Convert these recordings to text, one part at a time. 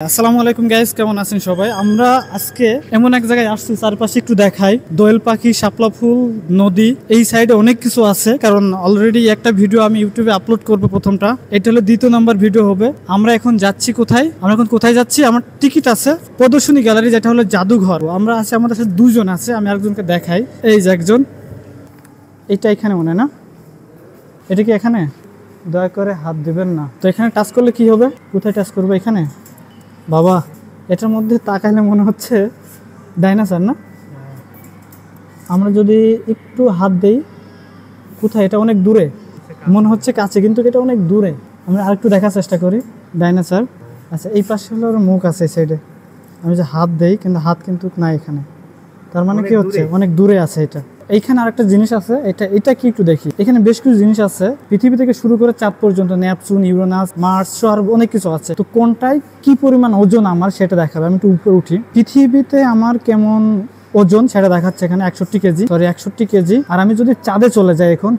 আসসালামু আলাইকুম গাইস, কেমন আছেন সবাই? আমরা আজকে এমন এক জায়গায় আসছি, চারপাশে একটু দেখাই। দোয়েল পাখি, শাপলা ফুল, নদী, এই সাইডে অনেক কিছু আছে। কারণ অলরেডি একটা ভিডিও আমি ইউটিউবে আপলোড করব, প্রথমটা। এটা হলো দ্বিতীয় নাম্বার ভিডিও হবে। আমরা এখন যাচ্ছি কোথায়? আমরা এখন কোথায় যাচ্ছি? আমার টিকিট আছে প্রদর্শনী গ্যালারি, যেটা হলো জাদুঘর। আমরা আছি, আমাদের সাথে দুজন আছে, আমি আরেকজনকে দেখাই। এই যে একজন, এইটা এখানে মনে না, এটা কি এখানে? দয়া করে হাত দিবেন না। তো এখানে টাচ করলে কি হবে? কোথায় টাচ করবো? এখানে। বাবা, এটার মধ্যে তাকাইলে মনে হচ্ছে ডাইনোসর না? আমরা যদি একটু হাত দেই, কোথায়? এটা অনেক দূরে মনে হচ্ছে, কাছে কিন্তু এটা অনেক দূরে। আমরা আরেকটু দেখার চেষ্টা করি। ডাইনোসর। আচ্ছা, এই পাশে হলো ওর মুখ আছে, এই সাইডে। আমি যে হাত দেই, কিন্তু হাত কিন্তু নাই এখানে। তার মানে কি হচ্ছে? অনেক দূরে আছে এটা। এইখানে আরেকটা জিনিস আছে, এটা কি একটু দেখি। এখানে বেশ কিছু জিনিস আছে, পৃথিবী থেকে শুরু করে চাঁদ পর্যন্ত, নেপচুন, ইউরেনাস, মার্স, আর অনেক কিছু আছে। তো কোনটায় কি পরিমাণ ওজন আমার, সেটা দেখাবে। আমি একটু উপরে উঠি। পৃথিবীতে আমার কেমন ওজন সেটা দেখাচ্ছে এখানে, 61 কেজি, সরি 61 কেজি। আর আমি যদি চাঁদে চলে যাই, এখন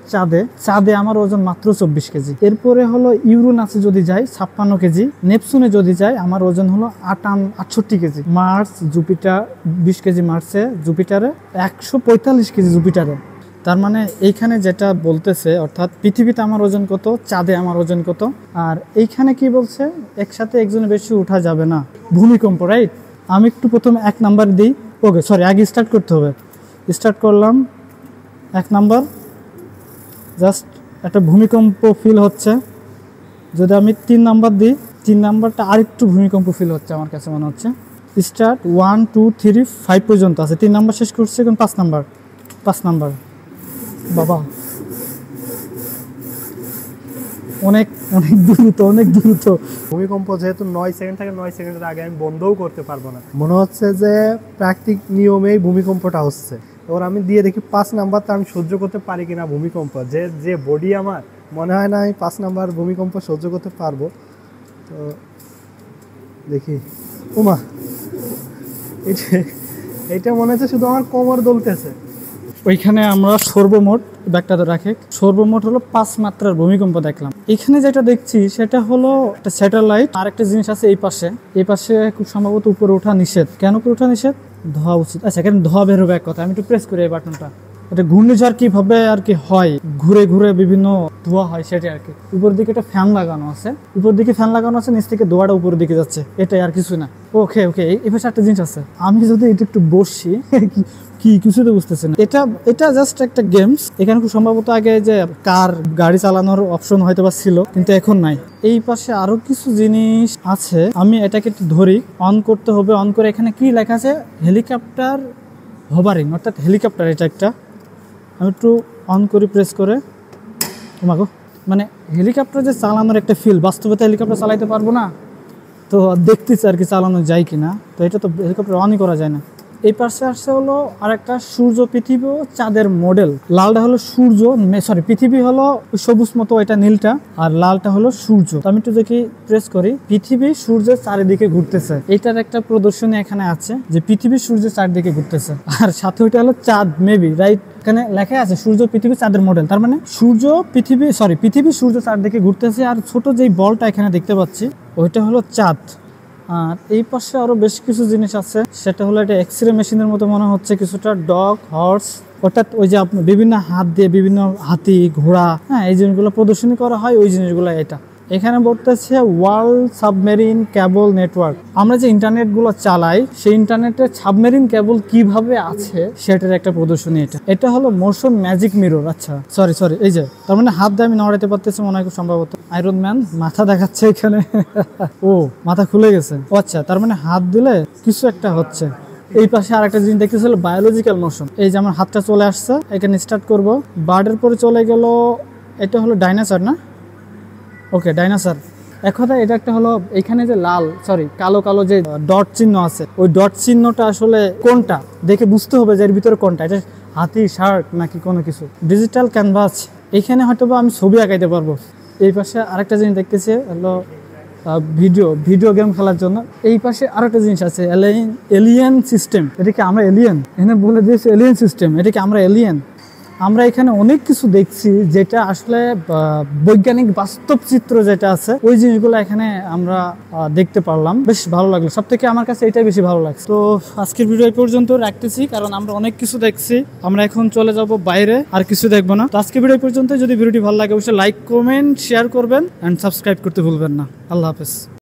চাঁদে আমার ওজন মাত্র 24 কেজি। এরপরে হলো ইউরেনাসে যদি যাই, 56 কেজি। নেপচুনে যদি যাই, আমার ওজন হলো 68 কেজি। মার্স, জুপিটার 20 কেজি মার্সে, জুপিটারে 145 কেজি জুপিটারে। তার মানে এইখানে যেটা বলতেছে, অর্থাৎ পৃথিবীতে আমার ওজন কত, চাঁদে আমার ওজন কত। আর এইখানে কি বলছে? একসাথে একজনের বেশি উঠা যাবে না, ভূমিকম্প, রাইট? আমি একটু প্রথমে 1 নাম্বার দিই। ওকে, সরি, আগে স্টার্ট করতে হবে। স্টার্ট করলাম, 1 নাম্বার। জাস্ট একটা ভূমিকম্প ফিল হচ্ছে। যদি আমি 3 নাম্বার দিই, 3 নাম্বারটা আরেকটু ভূমিকম্প ফিল হচ্ছে আমার কাছে মনে হচ্ছে। স্টার্ট 1 2 3 5 পর্যন্ত আছে, 3 নাম্বার শেষ করছে। এখন 5 নাম্বার। বাবা, অনেক দ্রুত। ভূমিকম্প যেহেতু 9 সেকেন্ড থাকে, 9 সেকেন্ডের আগে আমি বন্ধও করতে পারবো না। মনে হচ্ছে যে প্রাকৃতিক নিয়মেই ভূমিকম্পটা হচ্ছে। এবার আমি দিয়ে দেখি 5 নাম্বারটা আমি সহ্য করতে পারি কিনা ভূমিকম্প। যে বডি আমার, মনে হয় না আমি 5 নাম্বার ভূমিকম্প সহ্য করতে পারবো। তো দেখি। ওমা, এটা মনে হচ্ছে শুধু আমার কোমর দলতেছে। ওইখানে আমরা সর্বমোট ব্যাগটাতে রাখে, সর্বমোট হলো 5 মাত্রার ভূমিকম্প দেখলাম। এখানে যেটা দেখছি সেটা হলো একটা স্যাটেলাইট। আর একটা জিনিস আছে এই পাশে খুব সম্ভবত উপরে ওঠা নিষেধ। কেন উপরে ওঠা নিষেধ? ধোয়া উচিত। আচ্ছা, এখানে ধোয়া বের হবে এক কথা। আমি একটু প্রেস করি এই বাটনটা। এটা ঘূর্ণিঝড় কিভাবে আর কি হয়, ঘুরে ঘুরে বিভিন্ন ধোয়া হয়, সেটাই আর কি। উপর দিকে একটা ফ্যান লাগানো আছে, নিচ থেকে ধোয়াটা উপরের দিকে যাচ্ছে, এটাই, আর কিছু না। ওকে, এই পাশে একটা জিনিস আছে। আমি যদি এটা একটু বসি, কি কিছুতে বুঝতেছি না। এটা জাস্ট একটা গেমস। এখানে খুব সম্ভবত আগে যে গাড়ি চালানোর অপশন হয়তো বা ছিল, কিন্তু এখন নাই। এই পাশে আরো কিছু জিনিস আছে। আমি এটাকে একটু ধরি, অন করতে হবে। অন করে এখানে কি লেখা আছে? হেলিকপ্টার হোভারিং, অর্থাৎ হেলিকপ্টার। এটা একটা, আমি একটু অন করি প্রেস করে। ওমাগো, মানে হেলিকপ্টার যে চালানোর একটা ফিল, বাস্তবে তো হেলিকপ্টার চালাইতে পারবো না, তো দেখতেছি আর কি চালানো যায় কিনা। তো এটা তো হেলিকপ্টার অনই করা যায় না। এই পাশে আসছে হলো আর একটা সূর্য, পৃথিবী ও চাঁদের মডেল। লালটা হলো সূর্য, সরি পৃথিবী হলো সবুজ মতো, এটা নীলটা, আর লালটা হলো সূর্য। আমি একটু দেখি, প্রেস করি। পৃথিবী সূর্যের চারিদিকে ঘুরতেছে, এটার একটা প্রদর্শনী এখানে আছে, যে পৃথিবী সূর্যের চারিদিকে ঘুরতেছে। আর সাথে ওইটা হলো চাঁদ, মেবি, রাইট? এখানে লেখা আছে সূর্য, পৃথিবী, চাঁদের মডেল। তার মানে পৃথিবী সূর্য চারদিকে ঘুরতেছে। আর ছোট যেই বলটা এখানে দেখতে পাচ্ছি, ওইটা হলো চাঁদ। আর এই পাশে আরো বেশ কিছু জিনিস আছে। সেটা হলো এটা এক্সরে মেশিনের মতো মনে হচ্ছে কিছুটা। ডগ, হর্স, অর্থাৎ ওই যে আপনার বিভিন্ন হাত দিয়ে বিভিন্ন হাতি, ঘোড়া, হ্যাঁ, এই জিনিসগুলো প্রদর্শনী করা হয়, ওই জিনিসগুলো। এটা এখানে বলতেছে ওয়ার্ল্ড সাবমেরিন কেবল নেটওয়ার্ক। আমরা যে ইন্টারনেটগুলো চালাই, সেই ইন্টারনেটের সাবমেরিন কেবল কিভাবে আছে সেটার একটা প্রদর্শনী। এটা হলো মোশন ম্যাজিক মিরর। আচ্ছা, সরি, এই যে, তার মানে হাত দিয়ে আমি নড়াইতে পারতেছি মনে হয়, খুব সম্ভবত। আয়রন ম্যান মাথা দেখাচ্ছে এখানে। ও, মাথা খুলে গেছে। ও আচ্ছা, তার মানে হাত দিলে কিছু একটা হচ্ছে। এই পাশে আরেকটা জিনিস দেখতেছিল, বায়োলজিক্যাল মোশন। এই যে আমার হাতটা চলে আসছে, এখানে স্টার্ট করব। বার্ডের পরে চলে গেল। এটা হলো ডাইনোসর না? ওকে, ডাইনোসর। এক কথা, এটা একটা হলো এখানে যে কালো যে ডট চিহ্ন আছে, ওই ডট চিহ্নটা আসলে কোনটা দেখে বুঝতে হবে যে এর ভিতরে কোনটা। এটা হাতি, শার্ক নাকি কোনো কিছু। ডিজিটাল ক্যানভাস, এখানে হয়তো বা আমি ছবি আঁকাইতে পারবো। এই পাশে আরেকটা জিনিস দেখতেছি হলো ভিডিও গেম খেলার জন্য। এই পাশে আরেকটা জিনিস আছে, এলিয়েন সিস্টেম। এটা কি আমরা এলিয়েন? এখানে বলে দিয়েছে এলিয়েন সিস্টেম। এটা কি আমরা এলিয়েন? আমরা এখানে অনেক কিছু দেখছি যেটা আসলে বৈজ্ঞানিক বাস্তব চিত্র যেটা আছে ওই জিনিসগুলো এখানে আমরা দেখতে পারলাম, বেশ ভালো লাগলো। সব থেকে আমার কাছে এটাই বেশি ভালো লাগছে। তো আজকের ভিডিও এই পর্যন্ত রাখতেছি, কারণ আমরা অনেক কিছু দেখছি। আমরা এখন চলে যাব বাইরে, আর কিছু দেখবো না। তো আজকের ভিডিও পর্যন্ত। যদি ভিডিওটি ভালো লাগে অবশ্যই লাইক, কমেন্ট, শেয়ার করবেন এন্ড সাবস্ক্রাইব করতে ভুলবেন না। আল্লাহ হাফেজ।